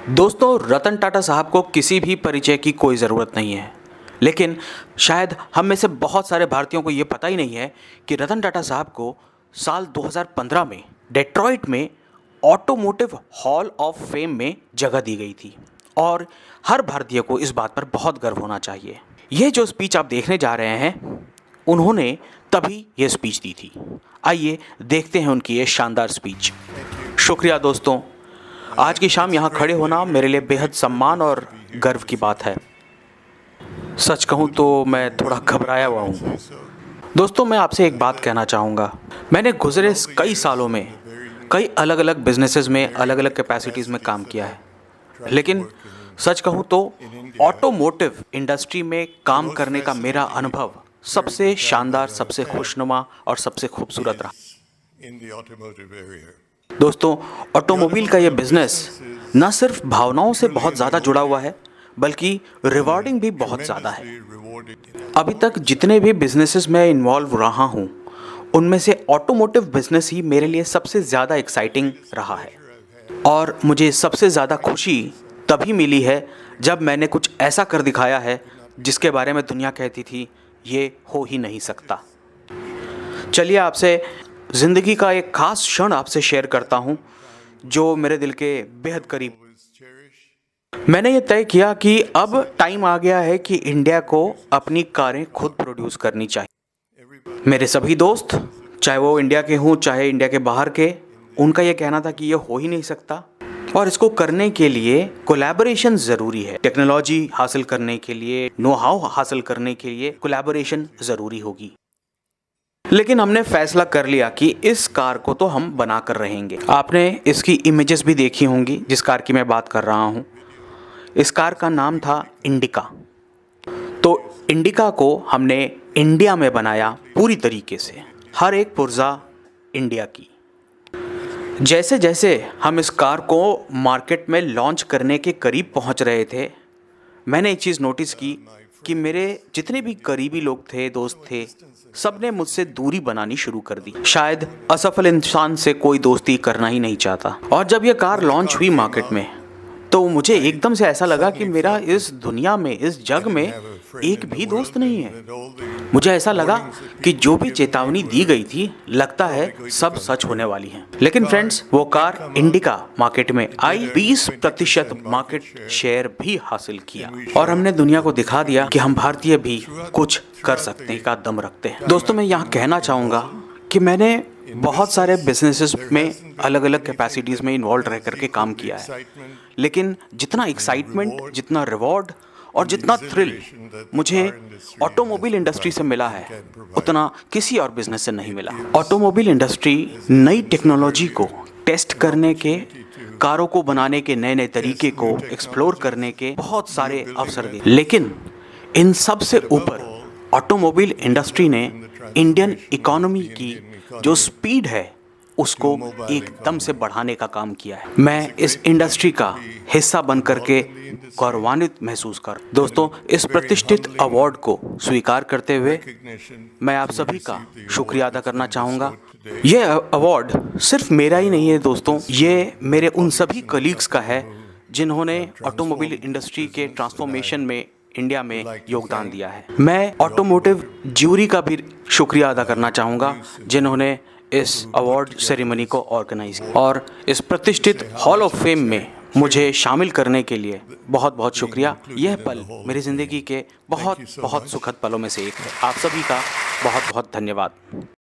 दोस्तों, रतन टाटा साहब को किसी भी परिचय की कोई ज़रूरत नहीं है, लेकिन शायद हम में से बहुत सारे भारतीयों को ये पता ही नहीं है कि रतन टाटा साहब को साल 2015 में डेट्रॉइट में ऑटोमोटिव हॉल ऑफ फेम में जगह दी गई थी और हर भारतीय को इस बात पर बहुत गर्व होना चाहिए। ये जो स्पीच आप देखने जा रहे हैं, उन्होंने तभी ये स्पीच दी थी। आइए देखते हैं उनकी ये शानदार स्पीच। शुक्रिया दोस्तों, आज की शाम यहाँ खड़े होना मेरे लिए बेहद सम्मान और गर्व की बात है। सच कहूँ तो मैं थोड़ा घबराया हुआ हूँ। दोस्तों, मैं आपसे एक बात कहना चाहूँगा। मैंने गुज़रे कई सालों में कई अलग अलग बिजनेसेस में अलग अलग कैपेसिटीज़ में काम किया है, लेकिन सच कहूँ तो ऑटोमोटिव इंडस्ट्री में काम करने का मेरा अनुभव सबसे शानदार, सबसे खुशनुमा और सबसे खूबसूरत रहा। दोस्तों, ऑटोमोबाइल का ये बिजनेस न सिर्फ भावनाओं से बहुत ज़्यादा जुड़ा हुआ है, बल्कि रिवॉर्डिंग भी बहुत ज़्यादा है। अभी तक जितने भी बिजनेसेस में इन्वॉल्व रहा हूँ, उनमें से ऑटोमोटिव बिजनेस ही मेरे लिए सबसे ज़्यादा एक्साइटिंग रहा है और मुझे सबसे ज़्यादा खुशी तभी मिली है जब मैंने कुछ ऐसा कर दिखाया है जिसके बारे में दुनिया कहती थी ये हो ही नहीं सकता। चलिए आपसे ज़िंदगी का एक ख़ास क्षण आपसे शेयर करता हूँ जो मेरे दिल के बेहद करीब। मैंने ये तय किया कि अब टाइम आ गया है कि इंडिया को अपनी कारें खुद प्रोड्यूस करनी चाहिए। मेरे सभी दोस्त, चाहे वो इंडिया के हों चाहे इंडिया के बाहर के, उनका ये कहना था कि ये हो ही नहीं सकता और इसको करने के लिए कोलैबोरेशन ज़रूरी है। टेक्नोलॉजी हासिल करने के लिए, नो हाउ हासिल करने के लिए कोलैबोरेशन ज़रूरी होगी। लेकिन हमने फैसला कर लिया कि इस कार को तो हम बना कर रहेंगे। आपने इसकी इमेजेस भी देखी होंगी जिस कार की मैं बात कर रहा हूँ। इस कार का नाम था इंडिका। तो इंडिका को हमने इंडिया में बनाया पूरी तरीके से, हर एक पुर्जा इंडिया की। जैसे जैसे हम इस कार को मार्केट में लॉन्च करने के करीब पहुंच रहे थे, मैंने एक चीज़ नोटिस की कि मेरे जितने भी करीबी लोग थे, दोस्त थे, सब ने मुझसे दूरी बनानी शुरू कर दी। शायद असफल इंसान से कोई दोस्ती करना ही नहीं चाहता। और जब ये कार लॉन्च हुई मार्केट में, तो मुझे एकदम से ऐसा लगा कि मेरा इस दुनिया में, इस जग में एक भी दोस्त नहीं है। मुझे ऐसा लगा कि जो भी चेतावनी दी गई थी, लगता है सब सच होने वाली है। लेकिन फ्रेंड्स, वो कार इंडिका मार्केट में आई, 20% मार्केट शेयर भी हासिल किया और हमने दुनिया को दिखा दिया कि हम भारतीय भी कुछ कर सकते का दम रखते हैं। दोस्तों, मैं यहाँ कहना चाहूँगा कि मैंने बहुत सारे बिजनेसेस में अलग अलग कैपेसिटीज़ में इन्वॉल्व रह करके काम किया है, लेकिन जितना एक्साइटमेंट, जितना रिवॉर्ड और जितना थ्रिल मुझे ऑटोमोबाइल इंडस्ट्री से मिला है, उतना किसी और बिजनेस से नहीं मिला। ऑटोमोबाइल इंडस्ट्री नई टेक्नोलॉजी को टेस्ट करने के, कारों को बनाने के नए नए तरीके को एक्सप्लोर करने के बहुत सारे अवसर दिए, लेकिन इन सब से ऊपर ऑटोमोबाइल इंडस्ट्री ने इंडियन इकोनॉमी की जो स्पीड है उसको एकदम से बढ़ाने का काम किया है। मैं इस इंडस्ट्री का हिस्सा बन करके गौरवान्वित महसूस कर। दोस्तों, इस प्रतिष्ठित अवार्ड को स्वीकार करते हुए मैं आप सभी का शुक्रिया अदा करना चाहूँगा। ये अवार्ड सिर्फ मेरा ही नहीं है दोस्तों, ये मेरे उन सभी कलीग्स का है जिन्होंने ऑटोमोबाइल इंडस्ट्री के ट्रांसफॉर्मेशन में इंडिया में योगदान दिया है। मैं ऑटोमोटिव ज्यूरी का भी शुक्रिया अदा करना चाहूँगा जिन्होंने इस अवार्ड सेरेमनी को ऑर्गेनाइज किया और इस प्रतिष्ठित हॉल ऑफ फेम में मुझे शामिल करने के लिए बहुत बहुत शुक्रिया। यह पल मेरी ज़िंदगी के बहुत बहुत सुखद पलों में से एक है। आप सभी का बहुत बहुत धन्यवाद।